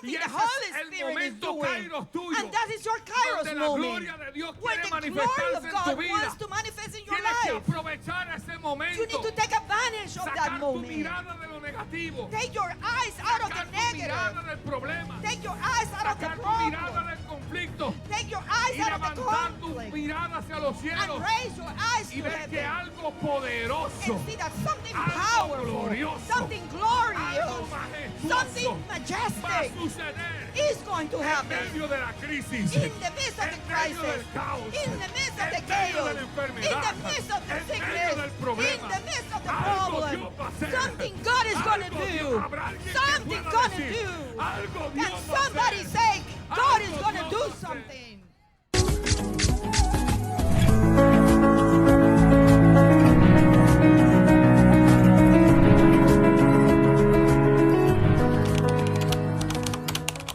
everything Y the ese Holy es el Spirit is momento doing. kairos tuyo, And that is your kairos donde la moment. gloria de Dios Where quiere the glory manifestarse of en God tu vida. wants to manifest in your Tienes que life. aprovechar ese momento. You need to take advantage of that Sacar tu moment. mirada de lo negativo. Take your eyes out of the Sacar tu mirada negative. del problema. Take your eyes out of the Sacar tu mirada problem. del conflicto. Take your eyes Y out of the levantar tu conflict. mirada hacia los And cielos. raise your eyes Y to ver que heaven. algo poderoso, And see that something algo powerful, glorioso, something algo glorious, majestuoso something va a majestic suceder is going to en happen. medio de la crisis, In the midst of en the medio del crisis, caos, in the midst of the en medio chaos, de la in enfermedad, the midst of the en medio sickness, del in problema. the midst of the Algo problem, Dios va a hacer. something God is going to Algo Dios- do. habrá alguien que Something pueda going to decir, do. algo Can Dios va a somebody hacer. say, God is Algo going to Dios do va a hacer. something?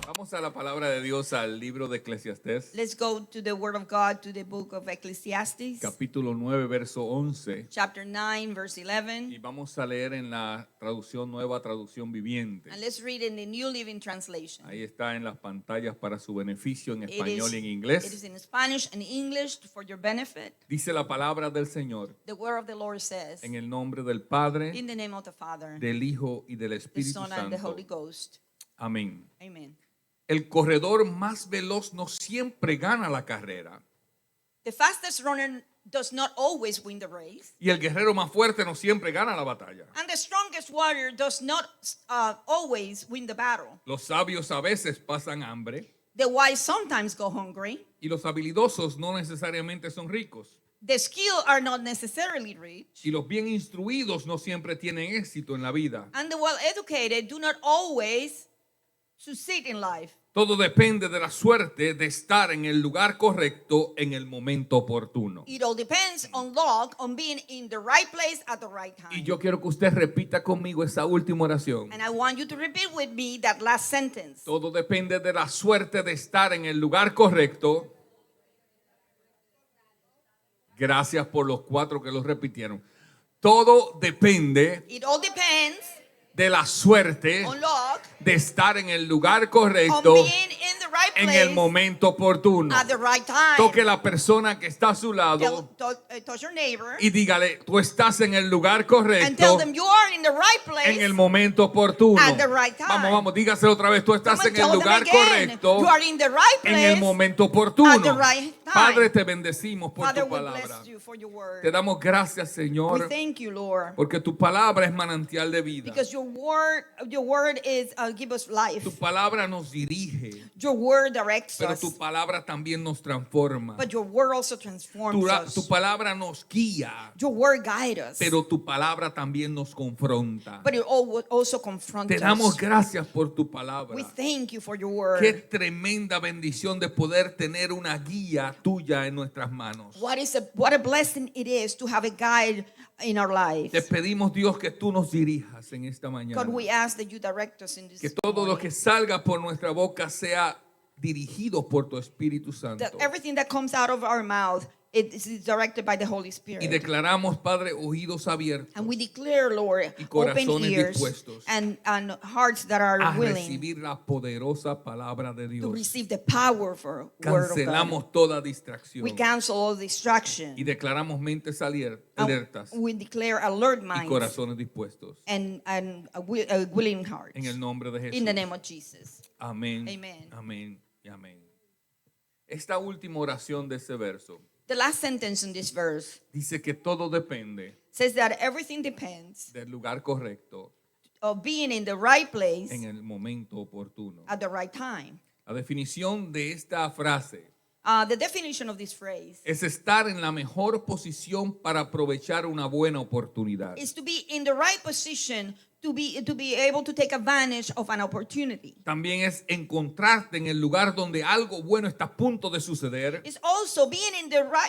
Vamos a la palabra de Dios, al libro de Eclesiastés, Let's go to the Word of God, to the book of Ecclesiastes, capítulo 9, verso 11. chapter 9, verse Y 11. vamos a leer en la traducción nueva, traducción viviente. And let's read in the New Living Translation. Ahí está en las pantallas para su beneficio en It español y en is inglés. in Spanish and English for your benefit. Dice la palabra del Señor The word of the Lord says, en el nombre del Padre, in the name of the Father, del Hijo y del the Espíritu Son, and the Santo. Holy Ghost. Amén. Amen. El corredor más veloz no siempre gana la carrera. The fastest runner does not always win the race, Y el guerrero más fuerte no siempre gana la batalla. and the strongest warrior does not always win the battle. Los sabios a veces pasan hambre The wise sometimes go hungry. y los habilidosos no necesariamente son ricos. The skilled are not necessarily rich, Y los bien instruidos no siempre tienen éxito en la vida. and the well-educated do not always succeed in life. Todo depende de la suerte de estar en el lugar correcto en el momento oportuno. It all depends on luck, on being in the right place at the right time. Y yo quiero que usted repita conmigo esa última oración. And I want you to repeat with me that last sentence. Todo depende de la suerte de estar en el lugar correcto. Gracias por los 4 que lo repitieron. Todo depende It all depends de la suerte on luck, de estar en el lugar on correcto being in the right en place el momento oportuno. at the right time. Toque la persona que está a su lado Touch your neighbor y dígale, tú estás en el lugar and tell correcto them you are in the right place en el momento oportuno. at the right time. Vamos, dígaselo otra vez, tú estás Come en on, el tell them lugar again. correcto You are in the right en place el momento oportuno. at the right time. Padre, te bendecimos por Father, tu we palabra. bless you for your word. Te damos gracias, We Señor, thank you, Lord, porque tu palabra es manantial de vida. because your word is give us life. Tu palabra nos dirige, Your word directs pero us, tu palabra también nos transforma. but your word also transforms us. Tu palabra nos guía, Your word guides us, pero tu palabra también nos confronta. but it also confronts Te damos us. gracias por tu palabra. We thank you for your word. Qué tremenda bendición de poder tener una guía tuya en nuestras manos. What a blessing it is to have a guide in our lives. Te pedimos, Dios, que tú nos dirijas en esta mañana. God, we ask that you direct us in this Que todo lo morning. que salga por nuestra boca sea dirigido por tu Espíritu Santo. That everything that comes out of our mouth, it is directed by the Holy Spirit. Y declaramos, Padre, oídos abiertos And we declare, Lord, y open corazones ears dispuestos and hearts that are a willing recibir la poderosa palabra de to Dios. receive the powerful word of God. Cancelamos toda distracción We cancel all distraction. y declaramos mentes And alertas we declare alert y minds corazones dispuestos. and a willing heart. En el nombre de Jesús. In the name of Jesus. Amén. Amen. Amén y amén. Esta última oración de ese verso The last sentence in this verse dice que todo depende says that everything depends del lugar correcto of being in the right place en el momento oportuno. at the right time. La definición de esta frase The definition of this phrase es estar en la mejor posición para aprovechar una buena oportunidad. is to be in the right position to be able to take advantage of an opportunity. También es encontrarte en el lugar donde algo bueno está a punto de suceder, It's also being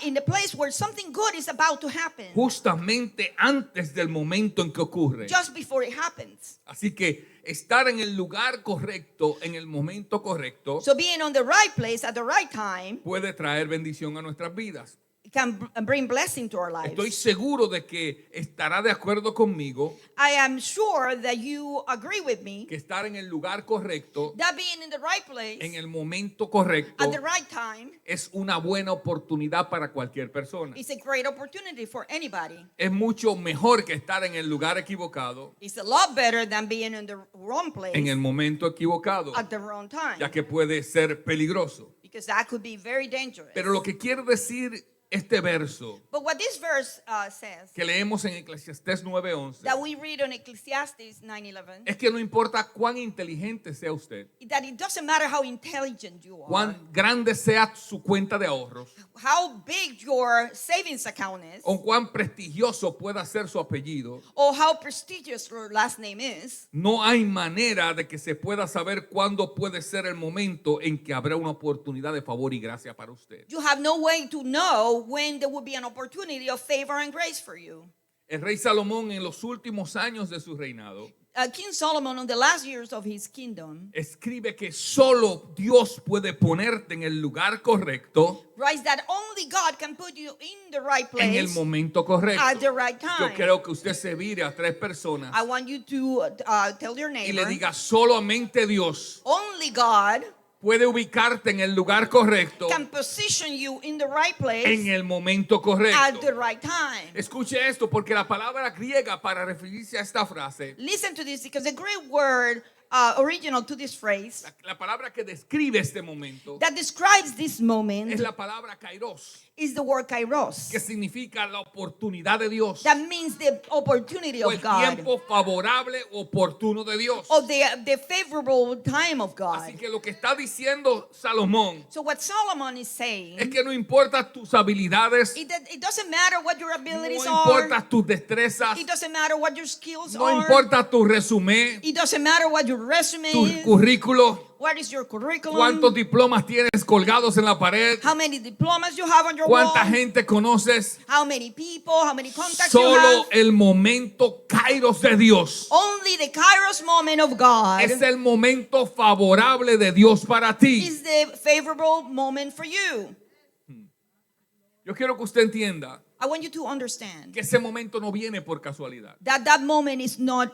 in the place where something good is about to happen, justamente antes del momento en que ocurre. just before it happens. Así que estar en el lugar correcto, en el momento correcto, So being on the right place at the right time puede traer bendición a nuestras vidas. can bring blessing to our lives. Estoy seguro de que estará de acuerdo conmigo I am sure that you agree with me que estar en el lugar correcto, that being in the right place en el momento correcto, at the right time es una buena oportunidad para cualquier persona. is a great opportunity for anybody. Es mucho mejor que estar en el lugar equivocado, It's a lot better than being in the wrong place en el momento equivocado, at the wrong time, ya que puede ser peligroso. because that could be very dangerous. Pero lo que quiere decir este verso But what this verse says que leemos en Eclesiastés 9:11 that we read on Ecclesiastes 9:11 es que no importa cuán inteligente sea usted, that it doesn't matter how intelligent you are, cuán grande sea su cuenta de ahorros, how big your savings account is, o cuán prestigioso pueda ser su apellido, or how prestigious your last name is. no hay manera de que se pueda saber cuándo puede ser el momento en que habrá una oportunidad de favor y gracia para usted. You have no way to know when there will be an opportunity of favor and grace for you. El rey Salomón en los últimos años de su reinado King Solomon, in the last years of his kingdom, escribe que solo Dios puede ponerte en el lugar correcto writes that only God can put you in the right en el place momento correcto. at the right Yo time. quiero que usted se vire a 3 personas I want you to tell your y le neighbor, diga: solamente Dios only God puede ubicarte en el lugar correcto can position you in the right en place el momento at correcto. the right time. Escuche esto, porque la palabra griega para referirse a esta frase, Listen to this, because the Greek word original to this phrase la palabra que describe este momento that describes this es moment la palabra kairos, is the word kairos. que significa la oportunidad de Dios That means the opportunity o of el God, tiempo favorable oportuno de Dios. or the favorable time of God. Así que lo que está diciendo Salomón So what Solomon is saying, es que no importa tus habilidades, it doesn't matter what your abilities no are. importa tus destrezas, It doesn't matter what your skills no are. importa tu resumen, It doesn't matter what your resume tu is. currículo, What is your curriculum? cuántos diplomas tienes colgados en la pared, How many diplomas you have on your wall? cuánta gente conoces. How many people? How many contacts you Solo have? el momento kairos de Dios Only the kairos moment of God es el momento favorable de Dios para ti. is the favorable moment for you. Yo quiero que usted entienda I want you to understand que ese momento no viene por casualidad. that moment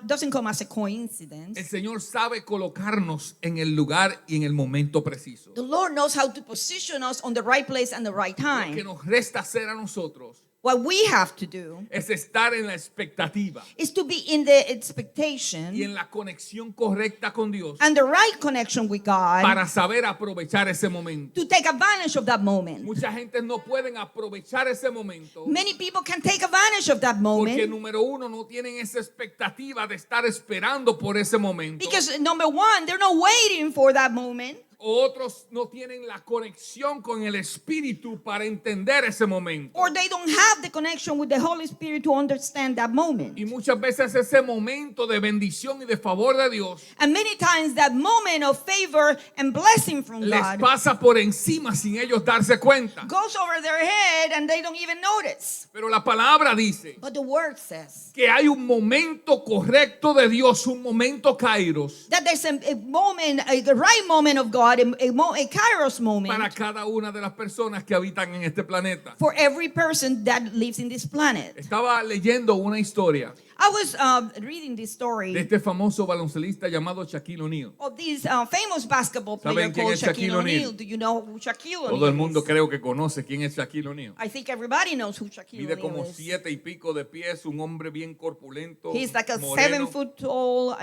doesn't come as a El coincidence. Señor sabe colocarnos en el lugar y en el momento preciso. The Lord knows how to position us on the right place and the right Lo que time. nos resta hacer a nosotros What we have to do es estar en la expectativa is to be in the y expectation en la conexión correcta con Dios and the right connection with God para saber aprovechar ese momento. to take advantage of that moment. Mucha gente no pueden aprovechar ese momento Many people can take advantage of that porque moment número uno no tienen esa expectativa de estar esperando por ese momento. because number one, they're not waiting for that moment. Otros no tienen la conexión con el Espíritu para entender ese momento. Or they don't have the connection with the Holy Spirit to understand that moment. Y muchas veces ese momento de bendición y de favor de Dios And many times that moment of favor and blessing from les God pasa por encima sin ellos darse cuenta. goes over their head and they don't even notice. Pero la palabra dice But the word says que hay un momento correcto de Dios, un momento kairos that there's a moment, the right moment of God, a kairos moment para cada una de las personas que habitan en este planeta. for every person that lives in this planet. Estaba leyendo una historia I was reading this de story este famoso baloncelista llamado Shaquille O'Neal. of this famous basketball player ¿Saben quién called es Shaquille Shaquille O'Neal? O'Neal. Do you know who Shaquille O'Neal Todo el mundo is? creo que conoce quién es Shaquille O'Neal. I think everybody knows who Shaquille Mide O'Neal como is. 7 y pico de pies, un hombre bien corpulento, He's like a moreno. 7 foot tall,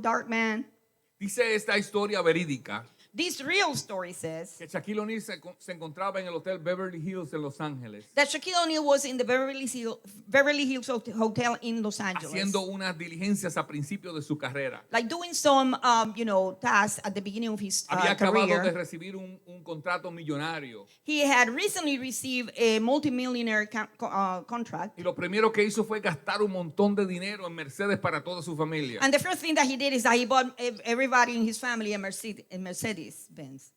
dark man. Dice esta historia verídica This real story says que Shaquille O'Neal se encontraba en el hotel Beverly Hills en Los Ángeles that Shaquille O'Neal was in the Beverly Hills Hotel in Los Angeles, haciendo unas diligencias a principio de su carrera. like doing some, tasks at the beginning of his Había acabado de career. recibir un contrato millonario He had recently received a multimillionaire contract. y lo primero que hizo fue gastar un montón de dinero en Mercedes para toda su familia. And the first thing that he did is that he bought everybody in his family a Mercedes Benz.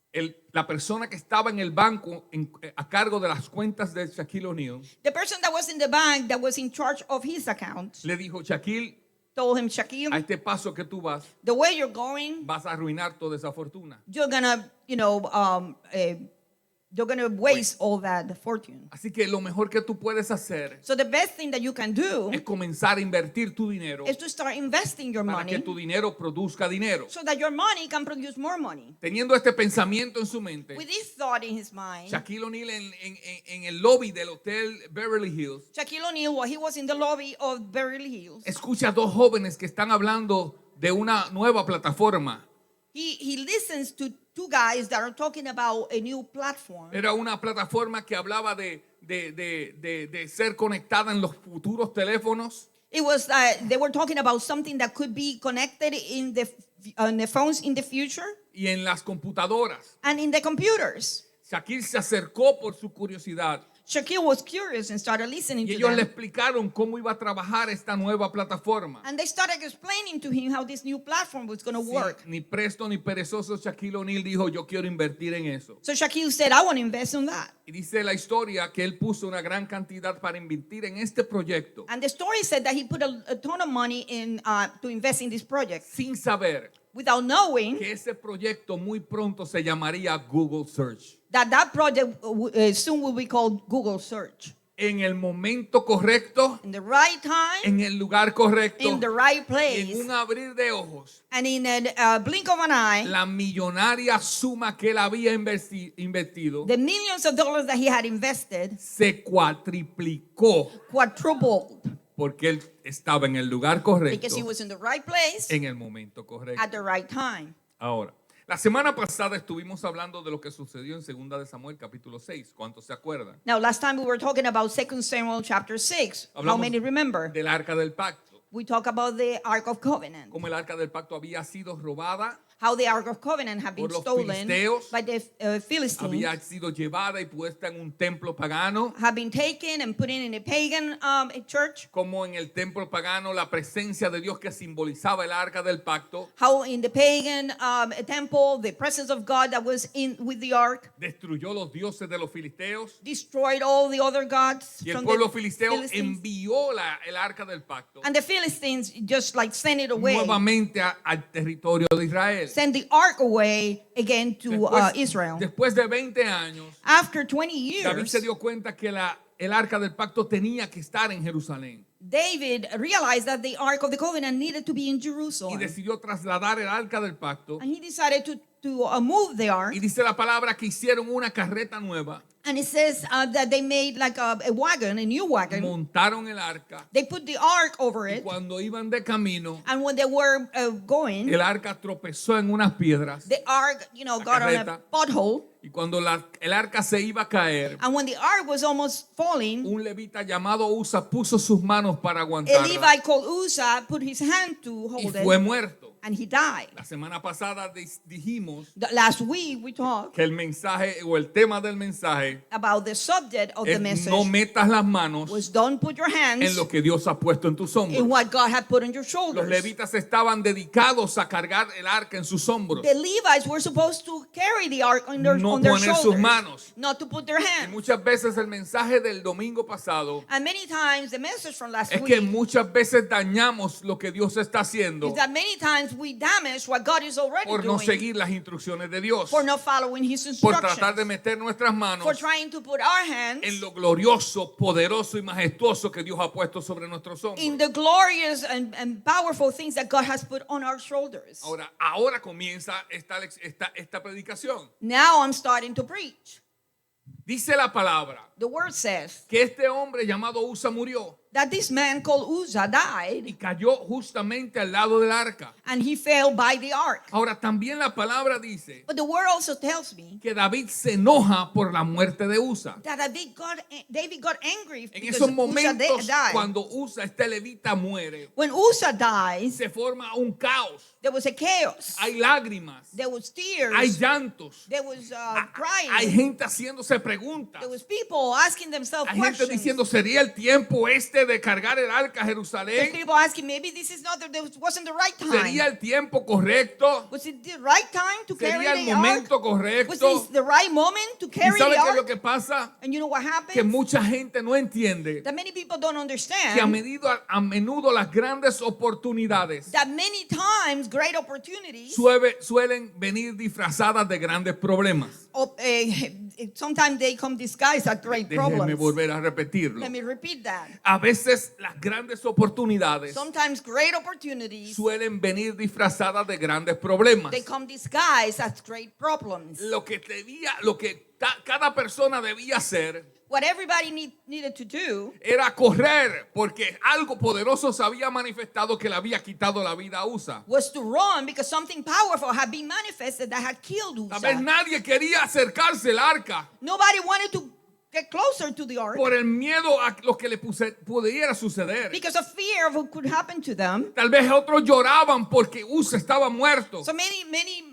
La persona que estaba en el banco a cargo de las cuentas de Shaquille O'Neal The person that was in the bank that was in charge of his account le dijo: Shaquille, told him, a Shaquille, este paso que tú vas, the way you're going, vas a arruinar toda esa fortuna. you're gonna, They're going to waste all that fortune. Así que lo mejor que tú puedes hacer So the best thing that you can do es comenzar a invertir tu dinero is to start investing your para que money tu dinero produzca dinero. so that your money can produce more money. Teniendo este pensamiento en su mente, With this thought in his mind, Shaquille O'Neal en el lobby del hotel Beverly Hills Shaquille O'Neal, while he was in the lobby of Beverly Hills, escucha a dos jóvenes que están hablando de una nueva plataforma. he listens to two guys that are talking about a new platform. Era una plataforma que hablaba de ser conectada en los futuros teléfonos. It was they were talking about something that could be connected in the phones in the future Y en las computadoras. and in the computers. Shaquille se acercó por su curiosidad Shaquille was curious and started listening y to ellos le them. explicaron cómo iba a trabajar esta nueva plataforma. And they started explaining to him how this new platform was going to work. Sí, ni presto ni perezoso, Shaquille O'Neal dijo, yo quiero invertir en eso. So Shaquille said, I want to invest in that. Y dice la historia que él puso una gran cantidad para invertir en este proyecto And the story said that he put a ton of money in to invest in this project sin saber without knowing que ese proyecto muy pronto se llamaría Google Search. that project soon will be called Google Search. En el momento correcto, In the right time, en el lugar correcto, in the right y en place, un abrir de ojos, and in a blink of an eye, la millonaria suma que él había invertido the millions of dollars that he had invested se cuatriplicó quadrupled porque él estaba en el lugar correcto, because he was in the right place en el momento correcto. at the right time. Ahora, la semana pasada estuvimos hablando de lo que sucedió en 2 de Samuel capítulo 6. ¿Cuántos se acuerdan? Now, last time we were talking about 2 Samuel chapter 6. How Hablamos many remember? del arca del pacto. We talk about the Ark of Covenant. Cómo el arca del pacto había sido robada, How the Ark of Covenant had been por los stolen filisteos, by the Philistines, había sido llevada y puesta en un templo pagano. had been taken and put in a pagan church. Como en el templo pagano la presencia de Dios que simbolizaba el arca del pacto How in the pagan temple, the presence of God that was in with the ark destruyó los dioses de los filisteos destroyed all the other gods y el from pueblo the filisteo Philistines. envió el arca del pacto And the Philistines just like sent it away, nuevamente al territorio de Israel. sent the ark away again to Israel. Después de 20 años, After 20 David years, se dio cuenta que el arca del pacto tenía que estar en Jerusalén David realized that the Ark of the Covenant needed to be in y Jerusalem. decidió trasladar el arca del pacto. And he decided to move the ark. Y dice la palabra que hicieron una carreta nueva, And it says that they made like a wagon, a new wagon. montaron el arca They put the ark over y it. cuando iban de camino, And when they were going, el arca tropezó en unas piedras. the ark, got on a carreta. pothole. Y cuando el arca se iba a caer, And when the ark was almost falling, un levita llamado Usa puso sus manos para a aguantarla Levite called Uzzah put his hand to y hold fue it, muerto. and he died. La semana pasada dijimos Last week we talked que el mensaje o el tema del mensaje about the subject of the es message no metas las manos was don't put your en hands lo que Dios ha puesto en tus in hombros. what God had put on your Los shoulders. levitas estaban dedicados a cargar el arca en sus hombros, The Levites were supposed to carry the ark on their, no on their poner sus shoulders, manos. not to put their Y hands. muchas veces el mensaje del domingo pasado And many times the message from last es que week muchas veces dañamos lo que Dios está haciendo is that many times we damage what God is already por no doing seguir las instrucciones de Dios, for not following His por instructions, tratar de meter nuestras manos for trying to put our hands en lo glorioso, poderoso y majestuoso que Dios ha puesto sobre nuestros in hombros. the glorious and powerful things that God has put on our shoulders. Ahora comienza esta predicación. Now I'm starting to preach. Dice la palabra The word says que este hombre llamado Usa murió that this man called Uzzah y died cayó justamente al lado del arca. and he fell by the ark. Ahora también la palabra dice But the word also tells me que David se enoja por la muerte de Usa. that David got angry En because esos Uzzah momentos, died. cuando Usa, este levita, muere, When Uzzah dies, se forma un caos. there was a chaos. Hay lágrimas, There was tears. hay llantos, There was hay crying. gente haciéndose preguntas. There was people asking themselves Hay gente questions. diciendo, ¿sería el tiempo de cargar el arca a There's Jerusalén? people asking, maybe this is not wasn't the right time. ¿Sería el tiempo correcto? Was it the right time to carry ¿Sería el the ark? momento Was correcto? this the right moment to ¿Y carry sabe the qué es lo ark? que pasa? And you know what Que happens? mucha gente no entiende That many people don't que understand a menudo las grandes oportunidades that many times great opportunities suelen venir disfrazadas de grandes problemas. Sometimes they come disguised as great Déjenme problems. volver a repetirlo. Let me repeat that. A veces las grandes oportunidades Sometimes great opportunities, suelen venir disfrazadas de grandes problemas. they come disguised as great problems. Lo que cada persona debía hacer What everybody needed to do era correr, porque algo poderoso se había manifestado que le había quitado la vida a Usa. was to run because something powerful had been manifested that had killed Tal vez Uzzah. nadie quería acercarse al arca Nobody wanted to get closer to the ark por el miedo a lo que le pudiera suceder. because of fear of what could happen to them. Tal vez otros lloraban porque Usa estaba muerto. So many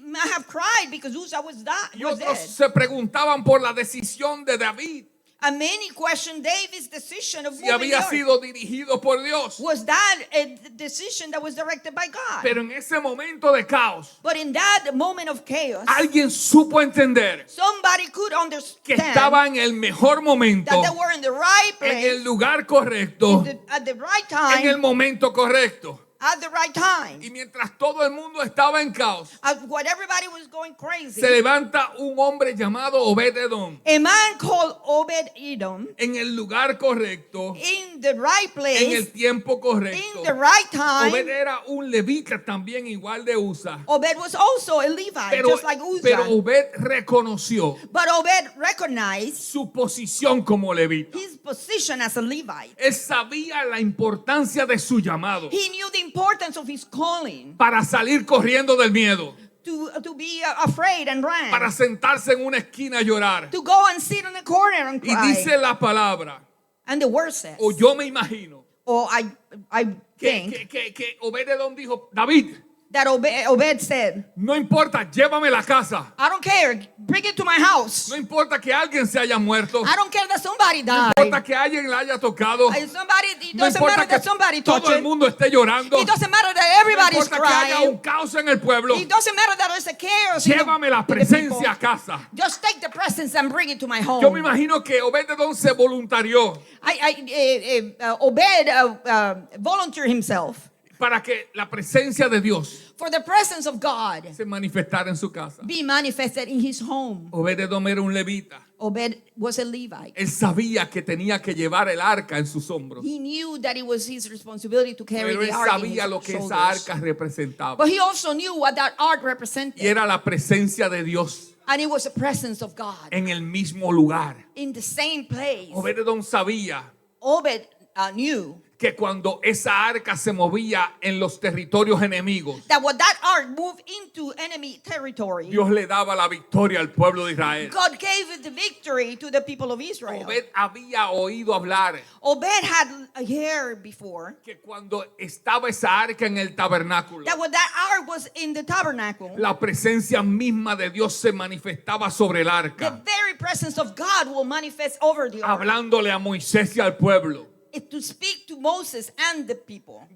might have cried because Uzzah was Y was otros dead. se preguntaban por la decisión de David, And many questioned David's decision of si moving the había ark. sido dirigido por Dios. Was that a decision that was directed by God? Pero en ese momento de caos, But in that moment of chaos, alguien supo entender somebody could que understand estaba en el mejor momento, that they were in the right en place, el lugar correcto, at the right en el time, momento correcto. at the right time. Y mientras todo el mundo estaba en caos, When everybody was going crazy, se levanta un hombre llamado Obed-Edom a man called Obed-Edom en el lugar correcto, in the right en el place, tiempo correcto. in the right Obed time. era un levita también igual de Usa. Obed was also a Levite, Pero, just like pero Uzzah. Obed reconoció But Obed recognized su posición como levita. his position as a Levite. Él sabía la importancia de su llamado He knew the importance of his calling para salir corriendo del miedo, to be afraid and ran, para sentarse en una esquina a llorar. to go and sit in a corner and Y cry. dice la palabra, And the word says, o yo me imagino, or I think que Obed-Edom dijo, David, that Obed said, no importa, llévame a la casa. I don't care, bring it to my house. No importa que alguien se haya muerto. I don't care that somebody No died. importa que alguien la haya tocado. It No doesn't importa matter que that somebody touched todo el it. mundo esté llorando. It doesn't matter that No everybody's importa que haya un crying. caos en el pueblo. It doesn't matter that there's a chaos in Llévame la in the presencia people. a casa. Just take the presence and bring it to my home. Yo me imagino que Obed-Edom se voluntarió Obed volunteered himself para que la presencia de Dios for the presence of God se manifestara en su casa. be manifested in his home. Obed-Edom era un levita. Obed was a Levite. Él sabía que tenía que llevar el arca en sus hombros. He knew that it was his responsibility to carry Pero the él ark in sabía his lo que esa shoulders. arca representaba. But he also knew what that ark Y represented. era la presencia de Dios And it was the presence of God en el mismo lugar. in the same place. Obed-Edom sabía Obed knew que cuando esa arca se movía en los territorios enemigos, that when that ark moved into enemy territory, Dios le daba la victoria al pueblo de Israel. God gave the victory to the people of Israel. Obed había oído hablar Obed had heard before que cuando estaba esa arca en el tabernáculo, that when that ark was in the tabernacle, la presencia misma de Dios se manifestaba sobre el the arca, very presence of God will manifest over the ark. hablándole a Moisés y al pueblo. To speak to Moses and the people.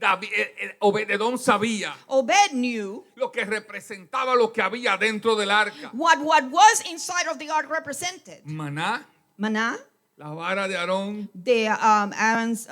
Obed-Edom sabía Obed knew lo que representaba lo que había dentro del arca. what was inside of the ark represented. Maná, Manna, la vara de Aarón the Aaron's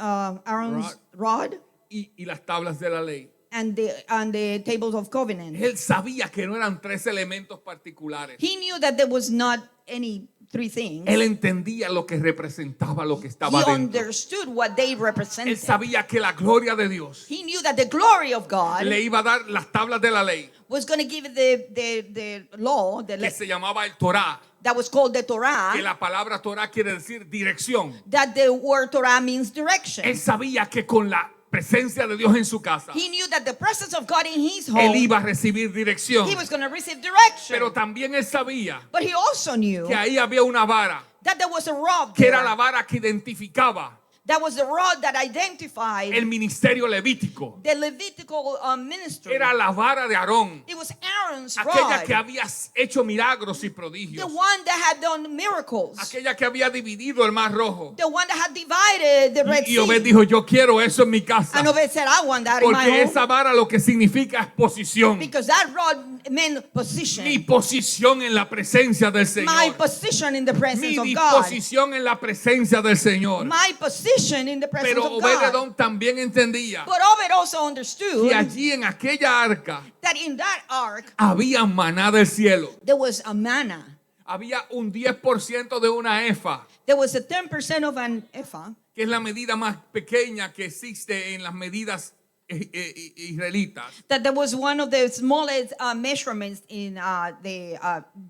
rod, y las tablas de la ley. and the tables of covenant. Él sabía que no eran tres elementos particulares. He knew that there was not any three things. Él entendía lo que representaba lo que estaba He dentro. understood what they Él represented. sabía que la gloria de Dios He knew that the glory of God le iba a dar las tablas de la ley, was going to give the law, que se llamaba el Torá, that was called the que Torah, la palabra Torá quiere decir dirección. that the word Torah means direction. Él sabía que con la presencia de Dios en su casa, He knew that the presence of God in his él home, iba a recibir dirección. he was going to receive direction. Pero también él sabía But he also knew que ahí había una vara, that there was a rod que there. era la vara que identificaba That was the rod that identified el ministerio levítico. the Levitical ministry. Era la vara de Aarón, It was Aaron's aquella rod, que había hecho milagros y the prodigios, one that had done miracles, aquella que había dividido el mar rojo. the one that had divided the Red Y Obed Sea. dijo, yo quiero eso en mi casa, And Obed said, I want that in my porque home. esa vara lo que significa es posición. Because that rod meant position. Mi posición en la presencia del My Señor, position in the presence mi of God. disposición en la presencia del Señor. My position in the presence Pero of God. Obed-Edom también entendía But Obed also understood que allí en aquella arca that in that ark había maná del cielo, there was a manna. había un 10% de una efa, There was a 10% of an ephah, que es la medida más pequeña que existe en las medidas israelitas. that there was one of the smallest measurements in the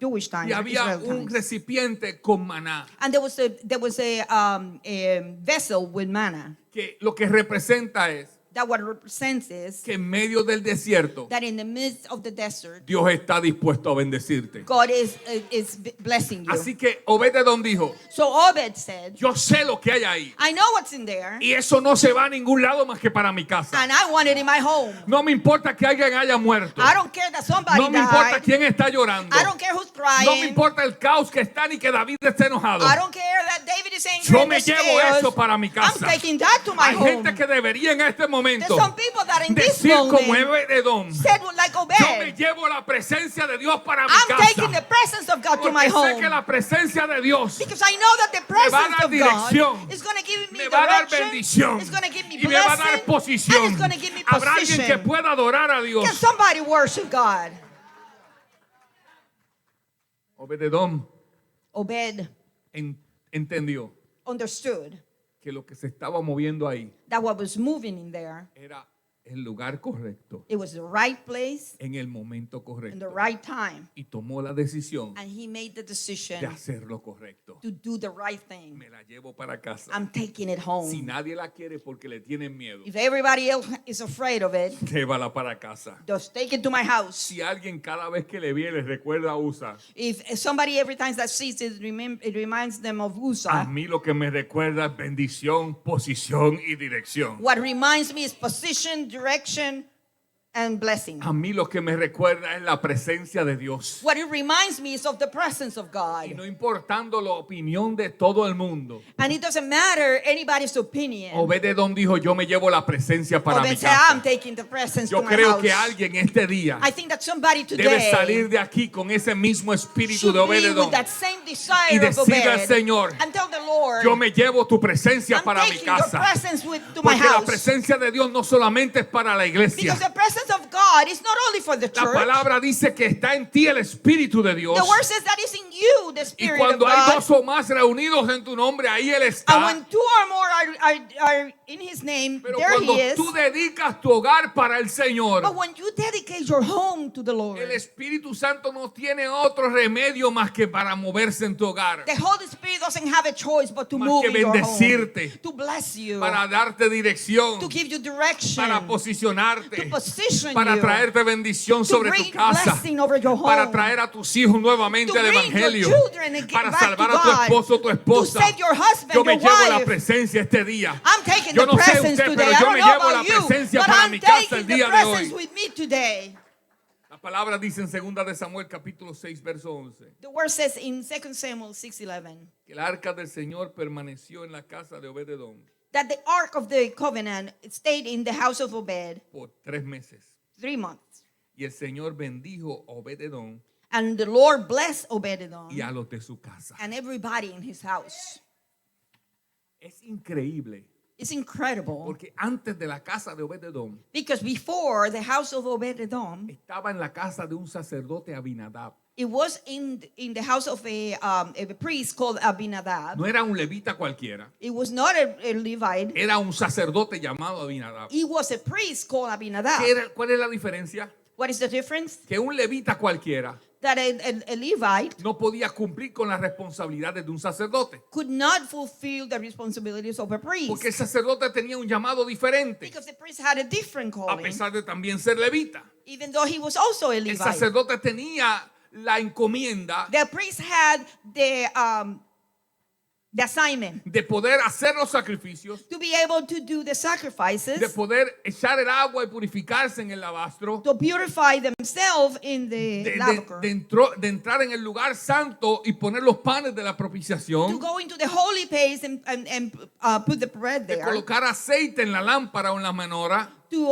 Jewish times. Y había Israel un times. recipiente con maná, And there was a vessel with manna. que lo que representa es That what represents is que en medio del desierto that in the midst of the desert, Dios está dispuesto a bendecirte. God is blessing you. Así que Obed-Edom dijo, So Obed said, yo sé lo que hay ahí I know what's in there, y eso no se va a ningún lado más que para mi casa. and I want it in my home. No me importa que alguien haya muerto. I don't care that somebody No me importa died. quién está llorando. I don't care who's crying. No me importa el caos que está ni que David esté enojado. I don't care that David is angry. Yo and me there's llevo chaos. eso para mi casa. I'm taking that to my Hay home. gente que debería en este momento There's some people that in this decir como moment Obed-Edom, said like yo me Obed, llevo la presencia de Dios para mi I'm taking the casa. presence of God to my Porque sé home. que la presencia de Dios Because I know that the va a presence dar of dirección, God is going to give me me va a dar direction, bendición it's going to give me y me va a dar blessing, posición. and it's going to give me Habrá alguien que position. pueda adorar a Dios. Can somebody worship God? Obed-Edom Obed entendió understood que lo que se estaba moviendo ahí that what was moving in there, era el lugar correcto, it was the right place en el momento and the correcto. right time. Y tomó la decisión And he made the de decision hacer lo correcto. to do the right thing. Me la llevo para casa. I'm taking it Si home. nadie la quiere porque le tienen miedo, If everybody else is afraid of it, llévala para casa. just take it to my house. Si alguien cada vez que le ve le recuerda a Usa, If somebody every time that sees it, it reminds them of a Uzzah. mí lo que me recuerda es bendición, posición y dirección. What reminds me is position, direction, and blessing. A mí lo que me recuerda es la presencia de Dios. What it reminds me is of the presence of Y God. no importando la opinión de todo el mundo, And it doesn't matter anybody's opinion. Obed-Edom dijo, yo me llevo la presencia para mi Obed said, I'm casa. taking the presence Yo to my creo que house. alguien este día I think that somebody debe salir today de aquí con ese mismo espíritu should de be Obed-Edom with that same y desire of decirle al Obed Señor, and tell the Lord, yo me llevo tu presencia I'm para mi taking your casa. presence to my Porque la house. presencia de Dios no solamente es para la iglesia. Because the presence of God is not only for the La church. palabra dice que está en ti el Espíritu de Dios. The word says that is in you, the Y Spirit of cuando hay God. dos o más reunidos en tu nombre, ahí Él And está. when two or more are in His name, Pero there cuando He is. tú dedicas tu hogar para el Señor, But when you dedicate your home to the Lord, el Espíritu Santo no tiene otro remedio más que para moverse en tu hogar, the Holy Spirit doesn't have a choice but to Más move que in your bendecirte, home, to bless you, para darte dirección, to give you direction, para posicionarte, to position para you, traerte bendición to sobre bring tu casa, blessing over your home, para traer a tus hijos nuevamente to al bring your Evangelio, children and get para back salvar to a tu God, esposo o tu to esposa. save your husband, Yo me your llevo la wife. presencia este día. I'm taking Yo the no sé presence usted, today. pero I yo don't me know llevo la about you, presencia but para I'm mi casa el taking the día de presence hoy. with me today. La palabra dice en 2 de Samuel capítulo 6 verso 11 The word says in 2 Samuel 6:11 que el arca del Señor permaneció en la casa de Obed-Edom that the ark of the covenant stayed in the house of Obed por 3 meses. 3 months. Y el Señor bendijo a Obed-Edom And the Lord blessed Obed-Edom y a los de su casa. and everybody in his house. Es increíble It's incredible porque antes de la casa de Obed-Edom because before the house of Obed-Edom, estaba en la casa de un sacerdote Abinadab. it was in the house of a priest called Abinadab. No era un levita cualquiera, It was not a Levite. era un sacerdote llamado Abinadab. He was a priest called Abinadab. ¿Cuál es la diferencia? What is the difference? Que un levita cualquiera That a Levite no podía cumplir con las responsabilidades de un sacerdote. could not fulfill the responsibilities of a priest. Porque el sacerdote tenía un llamado diferente, Because the priest had a different a calling, pesar de también ser levita. even though he was also a El Levite. sacerdote tenía la encomienda The priest had the assignment de poder hacer los sacrificios, to be able to do the de sacrifices, poder echar el agua y purificarse en el lavastro, to purify themselves in the lavacre, de entrar en el lugar santo y poner los panes de la to propiciación, go into the holy place and put the bread de there, colocar aceite en la lámpara o en la menorá, to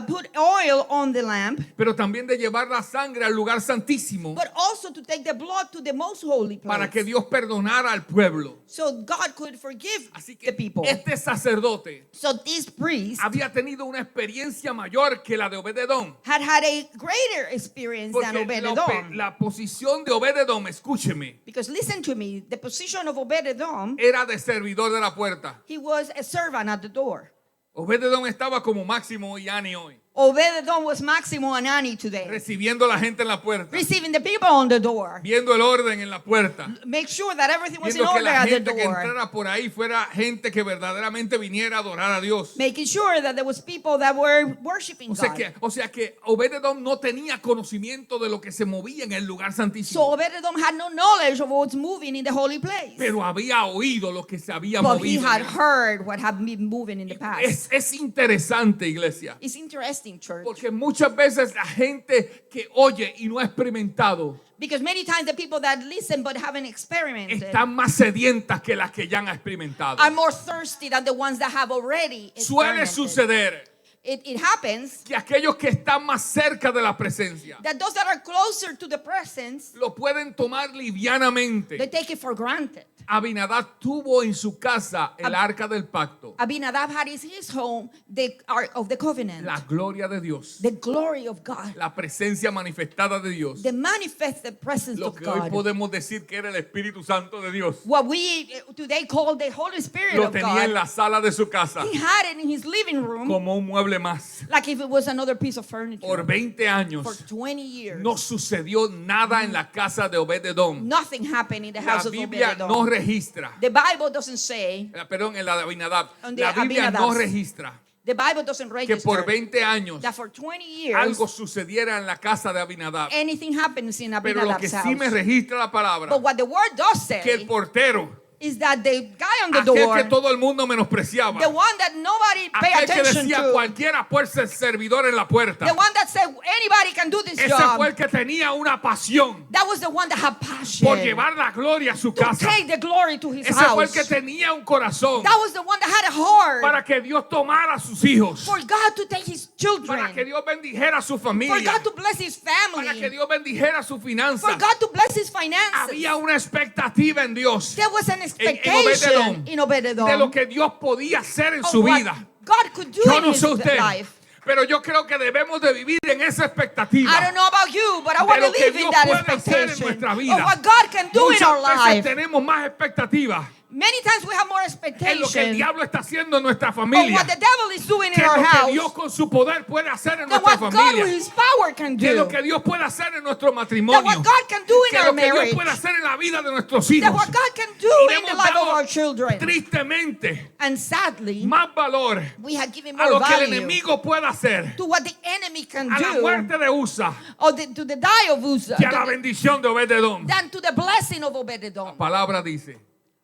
put oil on the lamp, pero también de llevar la sangre al lugar santísimo but also also to take the blood to the most holy place. para que Dios perdonara al pueblo. So God could forgive Así the que people. este sacerdote So this priest había tenido una experiencia mayor que la de Obed-edom. had a greater experience than Porque Obed-edom. la posición de Obed-edom, escúcheme, Because listen to me, the position of Obed-edom, era de servidor de la puerta. he was a servant at the door. Obed-edom estaba como Máximo y Ani hoy, Obed-edom was Maximo Anani today, recibiendo a la gente en la puerta, receiving the people on the door. viendo el orden en la puerta, Make sure that everything was in viendo que order la at the gente que door. entrara por ahí fuera gente que verdaderamente viniera a adorar a Dios. Making sure that there was people that were worshiping God. O sea que Obed-edom no tenía conocimiento de lo que se movía en el lugar So santísimo, Obed-edom had no knowledge of what's moving in the holy place. pero había oído lo que se había But he movido. had heard what had been moving in the past. Es interesante, iglesia, It's interesting, church. porque muchas veces la gente que oye y no ha experimentado Because many times the people that listen but haven't experimented están más sedientas que las que ya han experimentado. are more thirsty than the ones that have already Suele experimented. suceder It happens que aquellos que están más cerca de la presencia that those that are closer to the presence, lo pueden tomar they livianamente. take it for granted. Abinadab tuvo en su casa el arca del pacto, Abinadab had in his home the Ark of the Covenant, la gloria de Dios, the glory of God, la presencia manifestada de Dios, the manifested presence lo of que hoy God. podemos decir que era el Espíritu Santo de Dios. What we today call the Holy Spirit Lo of tenía en God. la sala de su casa He had it in his living room como un mueble más. like if it was another piece of furniture. Por 20 For años 20 years, no sucedió nada en la casa de Obed-edom. nothing happened in the La house of Biblia Obed-edom. no registra. The Bible doesn't say, Perdón, en la de Abinadab. On the La Biblia no Abinadab's. registra the Bible doesn't que register por 20 años that for 20 years algo sucediera en la casa de Abinadab. anything happens in Pero lo que Abinadab's sí me house. registra la palabra, But what the word does que el say portero, is that the guy on the aquel door, que todo el mundo menospreciaba, the one that nobody pay aquel que attention decía to, cualquiera puede ser servidor en la puerta, the one that said anybody can do this ese job, fue el que tenía una pasión that was the one that had passion por llevar la gloria a su to casa. take the glory to his Ese fue el house. que tenía un corazón That was the one that had a heart para que Dios tomara a sus hijos, for God to take his children, para que Dios bendijera a su for familia, God to bless his para que family, Dios bendijera su for finanza. God to bless his finances. Había una expectativa en Dios There was an Obed-edom, expectation in Obed-edom de lo que Dios podía hacer en of su what vida. God could do Yo in no his sé usted, life. pero yo creo que debemos de vivir en esa expectativa. I don't know about you, but I De want to lo que live in Dios that puede hacer en expectation nuestra of vida. what God can do in Muchas our veces life. tenemos más expectativas Many times we have more en lo que el expectation diablo está haciendo en nuestra of familia what the devil is doing in que our lo que Dios house con su poder puede hacer en than nuestra what God with familia, his power can que do, lo que Dios puede hacer en nuestro than matrimonio, what God can do in que our lo que Dios marriage, puede hacer en la vida de nuestros than hijos. what God can do Y le in the hemos life of dado our children. tristemente And sadly, más valor we have given a more lo que el value enemigo puede hacer, to what the enemy can a la do, muerte de Usa, or to the die of Uzzah, que a la bendición de Obed-edom. than to the blessing of Obed-edom. Palabra dice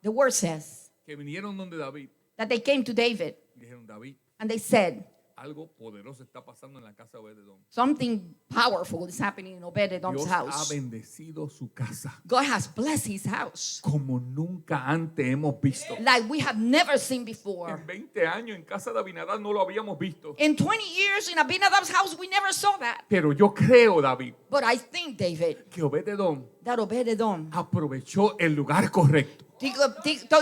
The word says que vinieron donde David that they came to David y dijeron: David, and they said, algo poderoso está pasando en la casa de Obed-edom. something powerful is happening in Obed-edom's Dios ha house. bendecido su casa God has blessed his house como nunca antes hemos visto. like we have never seen before. En 20 años en casa de Abinadab no lo habíamos visto. In 20 years in Abinadab's house, we never saw that. Pero yo creo, David, But I think, David, que Obed-edom that Obed-edom aprovechó el lugar correcto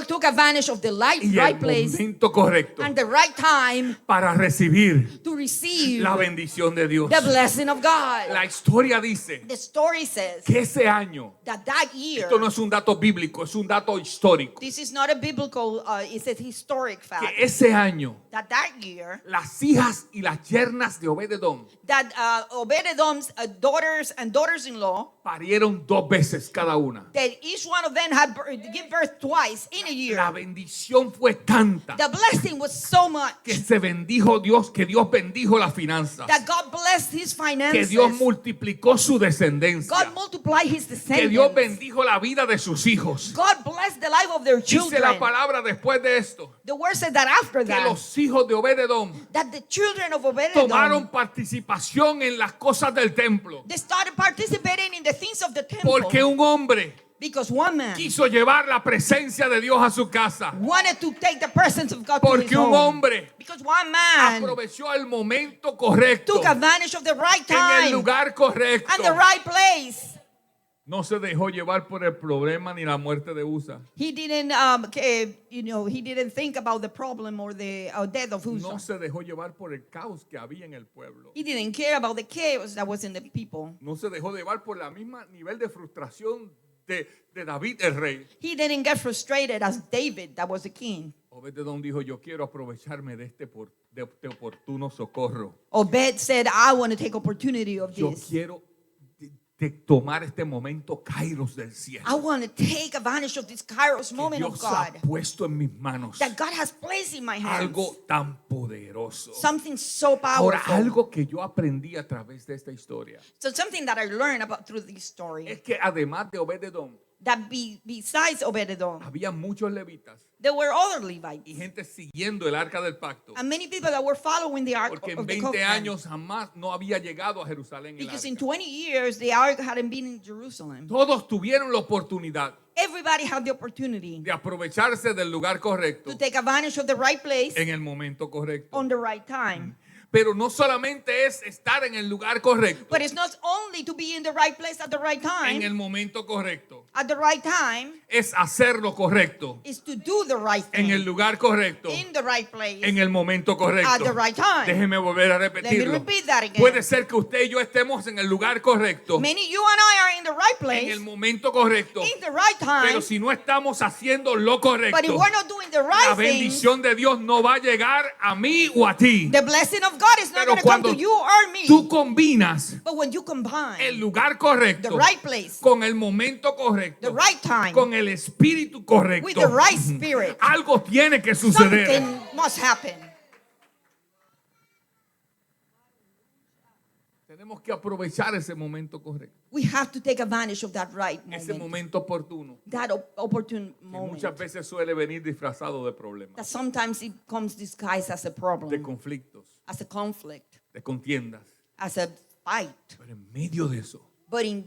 took advantage of the y right el place momento correcto and the right time para recibir to receive la bendición de Dios. the blessing of God. La historia dice The story says que ese año, that year, esto no es un dato bíblico, es un dato histórico, this is not a biblical, it's a historic fact, que ese año that year, las hijas y las yernas de Obed-edom that Obed-edom's daughters and daughters-in-law, parieron 2 veces cada una. that each one of them had give birth twice in a year. La bendición fue tanta The blessing was so much que se bendijo Dios, que Dios bendijo las finanzas, that God blessed his que finances. Dios multiplicó su descendencia, God multiplied his que Dios descendants. bendijo la vida de sus hijos. God blessed the life of their Dice children. la palabra después de esto The word said that after que that, los hijos de Obed-edom that the children of tomaron Obed-edom, participación en las cosas del templo, they started participating in the things of the temple. porque un hombre Because one man quiso llevar la presencia de Dios a su casa, wanted to take the presence of God to his porque un home. hombre Because one man aprovechó el momento correcto, took advantage of the right en el time lugar correcto, and the right place. No se dejó llevar por el problema ni la muerte de Usa. He didn't, he didn't think about the problem or the death of Uzzah. No se dejó llevar por el caos que había en el pueblo. He didn't care about the chaos that was in the people. No se dejó llevar por la misma nivel de frustración de David el rey. He didn't get frustrated as David, that was the king. Obed-Edom dijo, yo quiero aprovecharme de este oportuno socorro. Obed said, I want to take opportunity of Yo this. quiero tomar este momento kairos del cielo. I want to take advantage of this Kairos Que moment of Dios ha God puesto en mis manos. that God has placed in my hands. Algo tan poderoso. Something so Ahora, powerful. algo que yo aprendí a través de esta historia So something that I learned about through this story, es que además de Obed-Edom, that besides Obed-Edom, había muchos levitas there were other y Levites gente siguiendo el arca del pacto. and many people that were following the Ark Porque en of the 20 Covenant. años jamás no había llegado a Jerusalén el Because in arca. 20 years, the Ark hadn't been in Jerusalem. Todos tuvieron la oportunidad Everybody had the opportunity de aprovecharse del lugar correcto to take advantage of the right place en el momento correcto. on the right time. Pero no solamente es estar en el lugar correcto, But it's not only to be in the right place at the right en el time. momento correcto, At the right time es hacer lo correcto, is to do the right en el thing lugar correcto, in the right place en el momento correcto. at the right time. Déjeme volver a Let me repetirlo. repeat that again. Puede ser que usted y yo estemos en el lugar correcto, Many you and I are in the right en el place momento correcto, in the right time. pero si no estamos haciendo lo But if correcto, we're not doing the la right thing, bendición de Dios no va a llegar a mí o a ti. the blessing of God is not Pero going to come cuando to you or me. tú combinas But when you combine el lugar the correcto right place, con el momento the correcto, right time, con el espíritu with correcto, the right spirit, algo tiene que suceder. something must happen. Tenemos que aprovechar ese momento correcto, We have to take advantage of that right ese moment, momento oportuno, that opportune que moment. muchas veces suele venir disfrazado de problemas, That sometimes it comes disguised as a de problem, conflictos, as a conflict, de contiendas. as a fight. Pero en medio de eso, But in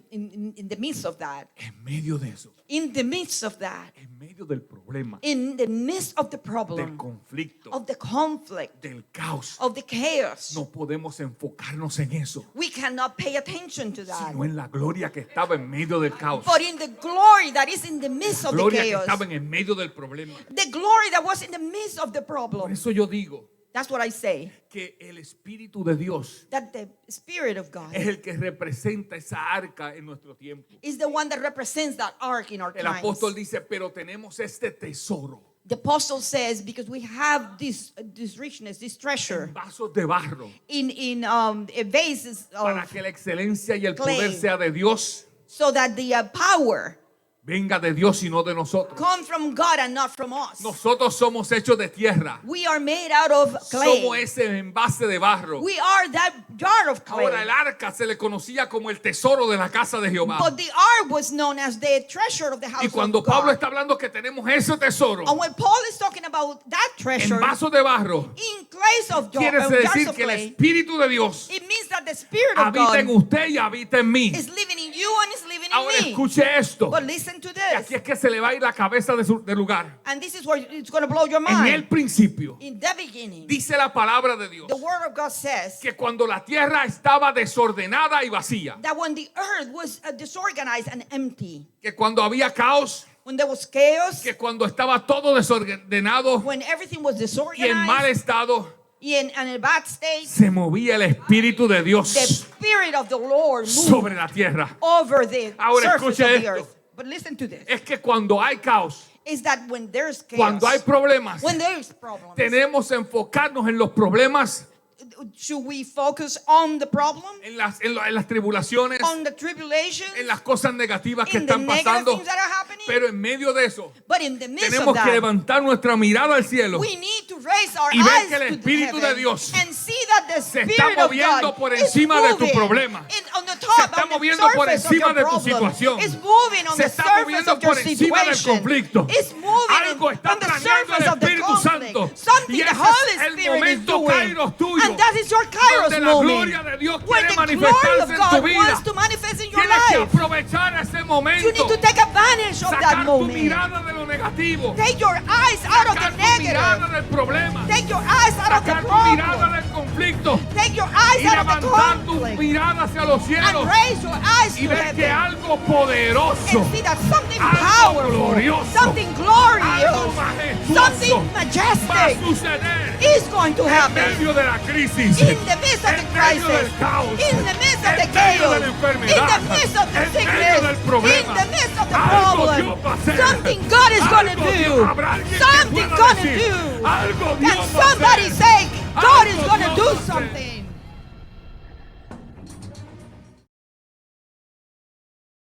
the midst of that, en medio de eso, in the midst of that, en medio del problema, in the midst of the del problem, conflicto, of the conflict, del caos, of the chaos, no podemos enfocarnos en eso, we cannot pay attention to that. sino en la gloria que estaba en medio del caos, But in the glory that is in the midst la of the gloria que chaos, estaba en medio del problema. the glory that was in the midst of the Por problem, eso yo digo that's what I say, que el Espíritu de Dios that the Spirit of God es el que representa esa arca en nuestro tiempo. is the one that represents that ark in our El times. apóstol dice, pero tenemos este tesoro The apostle says, because we have this richness, this en treasure vasos de barro in vases para of, que la excelencia y el clay. poder sea de Dios, so that the power venga de Dios y no de nosotros. come from God and not from us. Nosotros somos hechos de tierra. We are made out of Somos clay. ese envase de barro. We are that jar of Ahora el clay. arca se le conocía como el tesoro de la casa de Jehová. But the ark was known as the treasure of the house Y cuando of Pablo God. está hablando que tenemos ese tesoro And when Paul is talking about that treasure en vasos de barro, in clays of quiere jars decir of que el clay, Espíritu de Dios it means that the Spirit of habita en God usted y habita en mí. is living in you and is living Ahora in me. escuche esto. But listen to Y aquí this. es que se le va a ir la cabeza del lugar. And this is where it's going to blow your En el mind. principio, In the beginning, dice la palabra de Dios, the Word of God says que cuando la tierra estaba desordenada y vacía, that when the earth was disorganized and empty, que cuando había caos, when there was chaos, que cuando estaba todo desordenado when everything was y en mal disorganized, estado, in a bad state, se movía el Espíritu de the Dios Spirit of the Lord moved sobre la tierra. over the Ahora surface escuche of the esto. earth. But listen to this. Es que cuando hay caos, Is that when there's chaos, cuando hay problemas, when there's problems, tenemos que enfocarnos en los problemas, should we focus on the problem, en las tribulaciones, on the tribulations, en las cosas negativas que in the están negative pasando. things that are happening? Pero en medio de eso, But in the midst tenemos of que that, levantar nuestra mirada al cielo we need to raise our y ver eyes que el to Espíritu de heaven Dios and see that the se Spirit está of moviendo God por is encima de tu moving problema. on the Se top, está on the moviendo por surface of encima your de tu problem. situación. It's moving on Se the está surface moviendo of your por encima del situation. conflicto. It's moving Algo está on the planeando surface el of the Espíritu conflict. Santo. Something Y the ese Holy es el Spirit is momento doing. kairos tuyo, And that is your kairos donde la moment. gloria de Dios When quiere the glory manifestarse of en God tu vida. wants to manifest in your Tienes que life. aprovechar ese momento. You need to take advantage of that Sacar tu moment. mirada de lo negativo. Take your eyes out of Sacar the tu mirada negative. del problema. Take your eyes out of the Sacar tu mirada problem. del conflicto. Take your eyes Y out of the levantar tu conflict mirada hacia los cielos. cielos raise your eyes y to ver que heaven algo poderoso, and see that something algo powerful, glorioso, something algo glorious, majestuoso something va a majestic suceder is going to en happen medio de la crisis, in the midst of the en medio del crisis, caos, in the midst of the en medio chaos, de la in enfermedad, the midst of the en medio sickness, del in problema. the midst of the Algo problem. Dios va a hacer. Something God is going to Algo Dios- do. habrá alguien que Something pueda going to decir, do. algo Can Dios va a somebody hacer.